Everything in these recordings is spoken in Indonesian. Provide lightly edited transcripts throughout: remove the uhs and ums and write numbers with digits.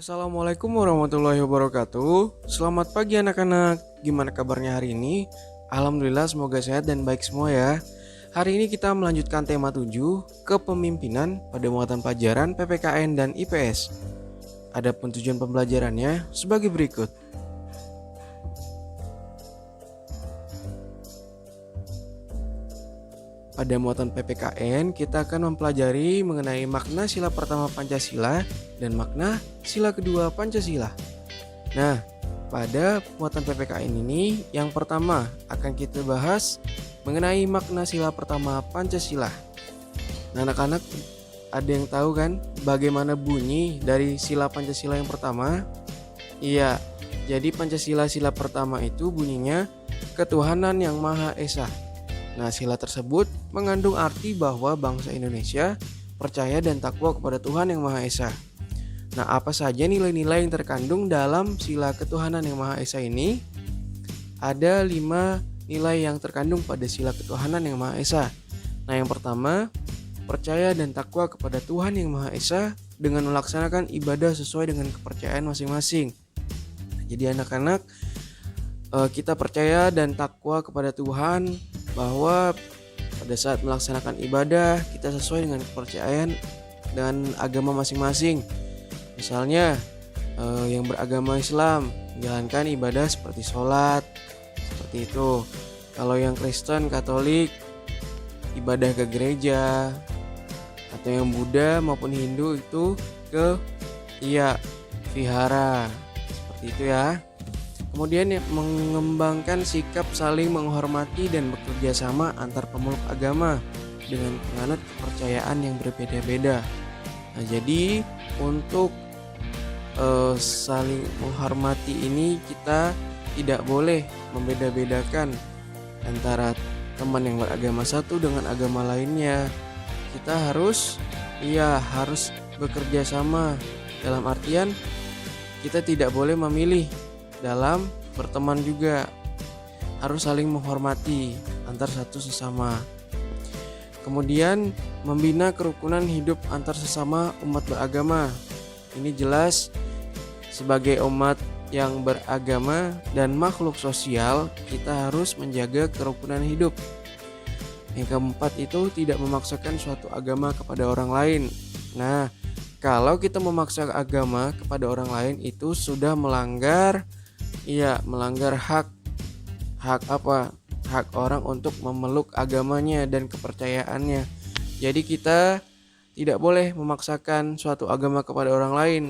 Assalamualaikum warahmatullahi wabarakatuh. Selamat pagi anak-anak. Gimana kabarnya hari ini? Alhamdulillah semoga sehat dan baik semua ya. Hari ini kita melanjutkan tema 7, kepemimpinan pada muatan pelajaran PPKN dan IPS. Adapun tujuan pembelajarannya sebagai berikut. Pada muatan PPKN, kita akan mempelajari mengenai makna sila pertama Pancasila dan makna sila kedua Pancasila. Nah, pada muatan PPKN ini, yang pertama akan kita bahas mengenai makna sila pertama Pancasila. Nah, anak-anak ada yang tahu kan bagaimana bunyi dari sila Pancasila yang pertama? Iya, jadi Pancasila sila pertama itu bunyinya ketuhanan yang Maha Esa. Nah, sila tersebut mengandung arti bahwa bangsa Indonesia percaya dan takwa kepada Tuhan Yang Maha Esa. Nah, apa saja nilai-nilai yang terkandung dalam sila ketuhanan Yang Maha Esa ini? Ada 5 nilai yang terkandung pada sila ketuhanan Yang Maha Esa. Nah, yang pertama, percaya dan takwa kepada Tuhan Yang Maha Esa dengan melaksanakan ibadah sesuai dengan kepercayaan masing-masing. Jadi anak-anak, kita percaya dan takwa kepada Tuhan bahwa pada saat melaksanakan ibadah kita sesuai dengan kepercayaan dan agama masing-masing. Misalnya yang beragama Islam menjalankan ibadah seperti sholat, seperti itu. Kalau yang Kristen, Katolik ibadah ke gereja, atau yang Buddha maupun Hindu itu ke vihara, seperti itu ya. Kemudian mengembangkan sikap saling menghormati dan bekerja sama antar pemeluk agama dengan penganut kepercayaan yang berbeda-beda. Nah, jadi untuk saling menghormati ini kita tidak boleh membeda-bedakan antara teman yang beragama satu dengan agama lainnya. Kita harus bekerja sama, dalam artian kita tidak boleh memilih dalam berteman, juga harus saling menghormati antar satu sesama. Kemudian membina kerukunan hidup antar sesama umat beragama. Ini jelas sebagai umat yang beragama dan makhluk sosial, kita harus menjaga kerukunan hidup. Yang keempat itu tidak memaksakan suatu agama kepada orang lain. Nah, kalau kita memaksa agama kepada orang lain itu sudah melanggar hak orang untuk memeluk agamanya dan kepercayaannya. Jadi kita tidak boleh memaksakan suatu agama kepada orang lain,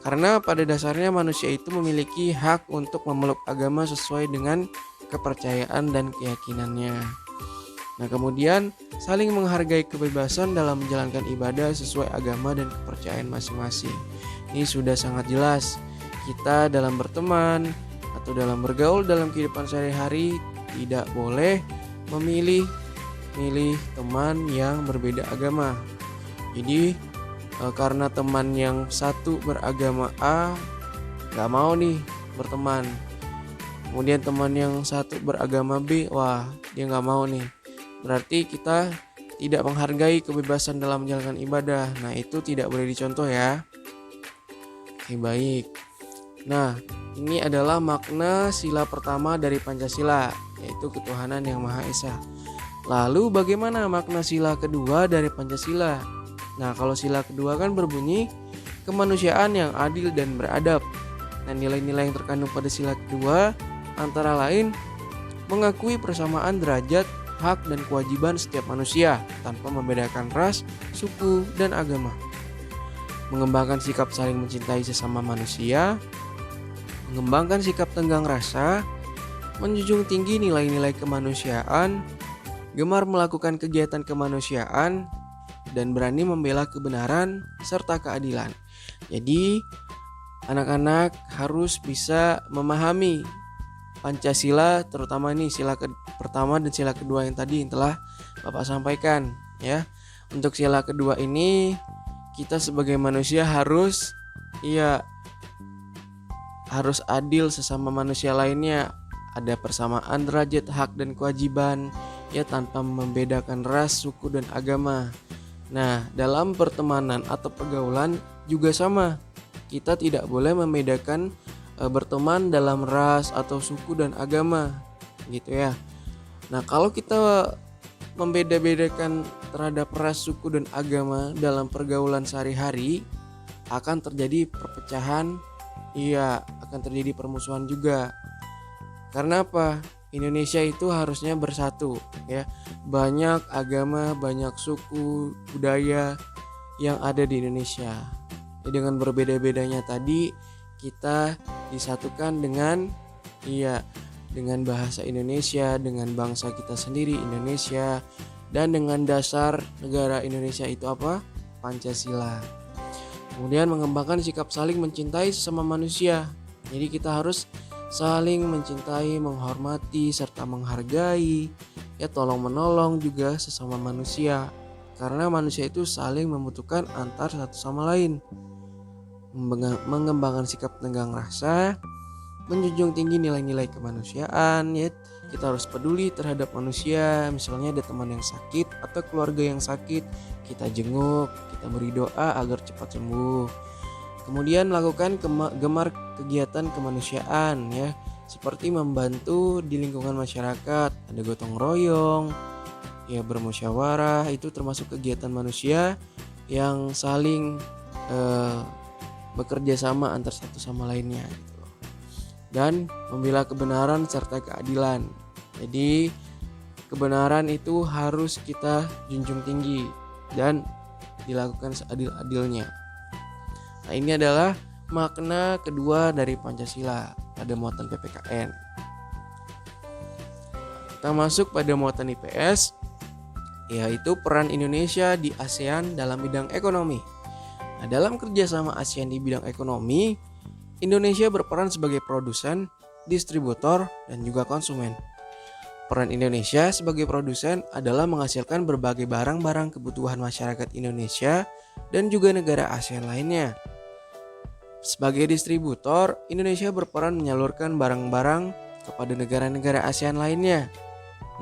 karena pada dasarnya manusia itu memiliki hak untuk memeluk agama sesuai dengan kepercayaan dan keyakinannya. Nah, kemudian saling menghargai kebebasan dalam menjalankan ibadah sesuai agama dan kepercayaan masing-masing. Ini sudah sangat jelas. Kita dalam berteman atau dalam bergaul dalam kehidupan sehari-hari tidak boleh memilih teman yang berbeda agama. Jadi karena teman yang satu beragama A gak mau nih berteman, kemudian teman yang satu beragama B, dia gak mau nih, berarti kita tidak menghargai kebebasan dalam menjalankan ibadah. Nah, itu tidak boleh dicontoh ya. Oke, baik. Nah, ini adalah makna sila pertama dari Pancasila, yaitu ketuhanan yang Maha Esa. Lalu bagaimana makna sila kedua dari Pancasila? Nah, kalau sila kedua kan berbunyi kemanusiaan yang adil dan beradab. Nah, nilai-nilai yang terkandung pada sila kedua antara lain mengakui persamaan derajat, hak dan kewajiban setiap manusia tanpa membedakan ras, suku, dan agama. Mengembangkan sikap saling mencintai sesama manusia, mengembangkan sikap tenggang rasa, menjunjung tinggi nilai-nilai kemanusiaan, gemar melakukan kegiatan kemanusiaan, dan berani membela kebenaran serta keadilan. Jadi, anak-anak harus bisa memahami Pancasila, terutama ini sila pertama dan sila kedua yang tadi yang telah Bapak sampaikan ya. Untuk sila kedua ini kita sebagai manusia harus adil sesama manusia lainnya, ada persamaan derajat, hak dan kewajiban ya, tanpa membedakan ras, suku dan agama. Nah, dalam pertemanan atau pergaulan juga sama. kita tidak boleh membedakan berteman dalam ras atau suku dan agama gitu ya. Nah, kalau kita membeda-bedakan terhadap ras, suku dan agama dalam pergaulan sehari-hari, akan terjadi perpecahan, iya, akan terjadi permusuhan juga. Karena apa? Indonesia itu harusnya bersatu ya. Banyak agama, banyak suku, budaya yang ada di Indonesia. Dengan berbeda-bedanya tadi, kita disatukan dengan dengan bahasa Indonesia, dengan bangsa kita sendiri Indonesia, dan dengan dasar negara Indonesia itu apa? Pancasila. Kemudian mengembangkan sikap saling mencintai sesama manusia. Jadi kita harus saling mencintai, menghormati, serta menghargai, ya tolong menolong juga sesama manusia. Karena manusia itu saling membutuhkan antar satu sama lain. Mengembangkan sikap tenggang rasa, menjunjung tinggi nilai-nilai kemanusiaan, ya. Kita harus peduli terhadap manusia. Misalnya ada teman yang sakit atau keluarga yang sakit, kita jenguk, kita beri doa agar cepat sembuh. Kemudian melakukan gemar kegiatan kemanusiaan ya, seperti membantu di lingkungan masyarakat, ada gotong royong, ya bermusyawarah, itu termasuk kegiatan manusia yang saling bekerja sama antar satu sama lainnya gitu. Dan membela kebenaran serta keadilan. Jadi kebenaran itu harus kita junjung tinggi dan dilakukan seadil-adilnya. Nah, ini adalah makna kedua dari Pancasila pada muatan PPKN. Kita masuk pada muatan IPS, yaitu peran Indonesia di ASEAN dalam bidang ekonomi. Nah, dalam kerjasama ASEAN di bidang ekonomi, Indonesia berperan sebagai produsen, distributor, dan juga konsumen. Peran Indonesia sebagai produsen adalah menghasilkan berbagai barang-barang kebutuhan masyarakat Indonesia dan juga negara ASEAN lainnya. Sebagai distributor, Indonesia berperan menyalurkan barang-barang kepada negara-negara ASEAN lainnya.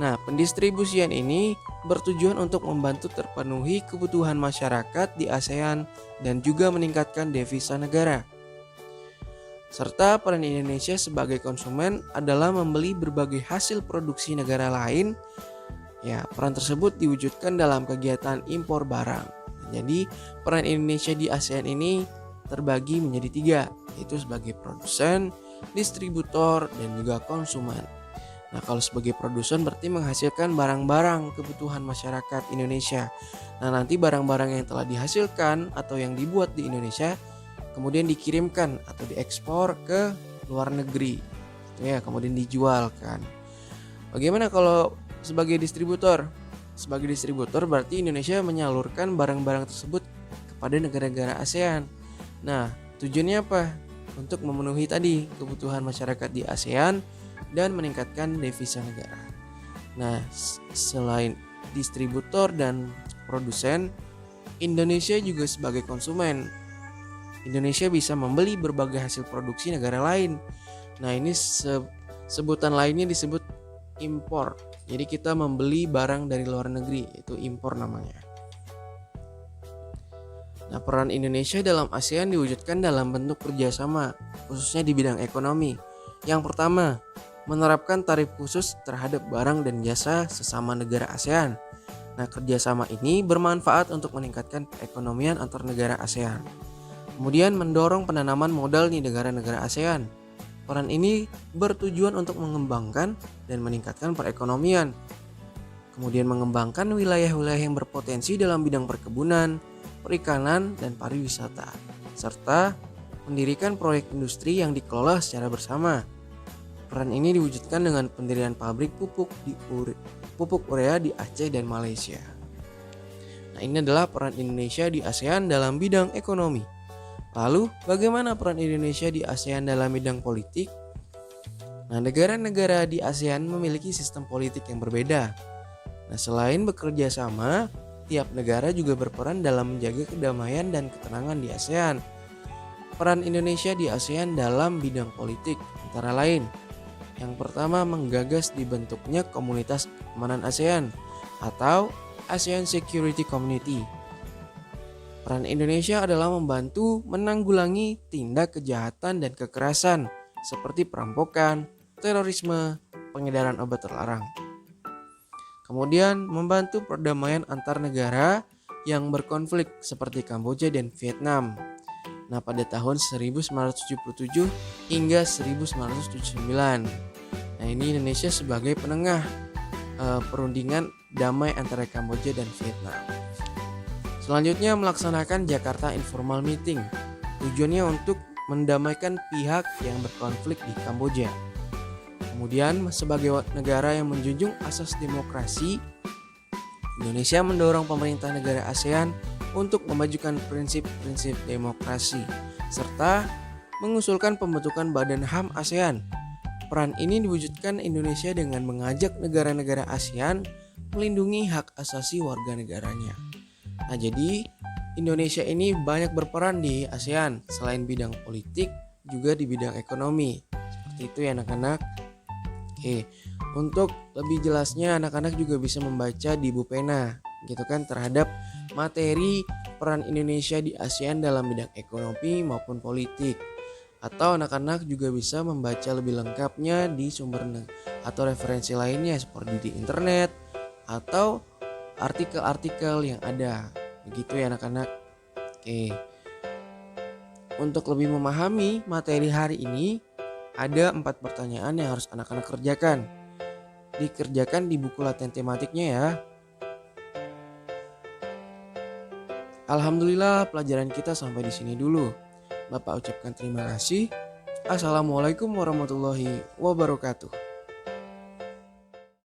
Nah, pendistribusian ini bertujuan untuk membantu terpenuhi kebutuhan masyarakat di ASEAN dan juga meningkatkan devisa negara. Serta peran Indonesia sebagai konsumen adalah membeli berbagai hasil produksi negara lain. Ya, peran tersebut diwujudkan dalam kegiatan impor barang. Jadi, peran Indonesia di ASEAN ini terbagi menjadi 3, yaitu sebagai produsen, distributor, dan juga konsumen. Nah, kalau sebagai produsen berarti menghasilkan barang-barang kebutuhan masyarakat Indonesia. Nah, nanti barang-barang yang telah dihasilkan atau yang dibuat di Indonesia kemudian dikirimkan atau diekspor ke luar negeri, ya, kemudian dijualkan. Bagaimana kalau sebagai distributor? Sebagai distributor berarti Indonesia menyalurkan barang-barang tersebut kepada negara-negara ASEAN. Nah, tujuannya apa? Untuk memenuhi tadi kebutuhan masyarakat di ASEAN dan meningkatkan devisa negara. Nah, selain distributor dan produsen, Indonesia juga sebagai konsumen. Indonesia bisa membeli berbagai hasil produksi negara lain. Nah, ini sebutan lainnya disebut impor. Jadi kita membeli barang dari luar negeri, itu impor namanya. Nah, peran Indonesia dalam ASEAN diwujudkan dalam bentuk kerjasama, khususnya di bidang ekonomi. Yang pertama, menerapkan tarif khusus terhadap barang dan jasa sesama negara ASEAN. Nah, kerjasama ini bermanfaat untuk meningkatkan perekonomian antar negara ASEAN. Kemudian mendorong penanaman modal di negara-negara ASEAN. Peran ini bertujuan untuk mengembangkan dan meningkatkan perekonomian. Kemudian mengembangkan wilayah-wilayah yang berpotensi dalam bidang perkebunan, perikanan, dan pariwisata. Serta mendirikan proyek industri yang dikelola secara bersama. Peran ini diwujudkan dengan pendirian pabrik pupuk urea di Aceh dan Malaysia. Nah, ini adalah peran Indonesia di ASEAN dalam bidang ekonomi. Lalu, bagaimana peran Indonesia di ASEAN dalam bidang politik? Nah, negara-negara di ASEAN memiliki sistem politik yang berbeda. Nah, selain bekerja sama, tiap negara juga berperan dalam menjaga kedamaian dan ketenangan di ASEAN. Peran Indonesia di ASEAN dalam bidang politik antara lain: yang pertama, menggagas dibentuknya Komunitas Keamanan ASEAN atau ASEAN Security Community. Peran Indonesia adalah membantu menanggulangi tindak kejahatan dan kekerasan seperti perampokan, terorisme, pengedaran obat terlarang. Kemudian membantu perdamaian antar negara yang berkonflik seperti Kamboja dan Vietnam. Nah, pada tahun 1977 hingga 1979. Nah, ini Indonesia sebagai penengah perundingan damai antara Kamboja dan Vietnam. Selanjutnya melaksanakan Jakarta Informal Meeting. Tujuannya untuk mendamaikan pihak yang berkonflik di Kamboja. Kemudian sebagai negara yang menjunjung asas demokrasi, Indonesia mendorong pemerintah negara ASEAN untuk memajukan prinsip-prinsip demokrasi serta mengusulkan pembentukan Badan HAM ASEAN. Peran ini diwujudkan Indonesia dengan mengajak negara-negara ASEAN melindungi hak asasi warga negaranya. Nah, jadi Indonesia ini banyak berperan di ASEAN selain bidang politik juga di bidang ekonomi. Seperti itu ya anak-anak. Oke, untuk lebih jelasnya anak-anak juga bisa membaca di Bupena gitu kan terhadap materi peran Indonesia di ASEAN dalam bidang ekonomi maupun politik. Atau anak-anak juga bisa membaca lebih lengkapnya di sumber atau referensi lainnya seperti di internet atau artikel-artikel yang ada. Begitu ya anak-anak. Oke. Untuk lebih memahami materi hari ini, ada 4 pertanyaan yang harus anak-anak kerjakan. Dikerjakan di buku latihan tematiknya ya. Alhamdulillah pelajaran kita sampai di sini dulu. Bapak ucapkan terima kasih. Assalamualaikum warahmatullahi wabarakatuh.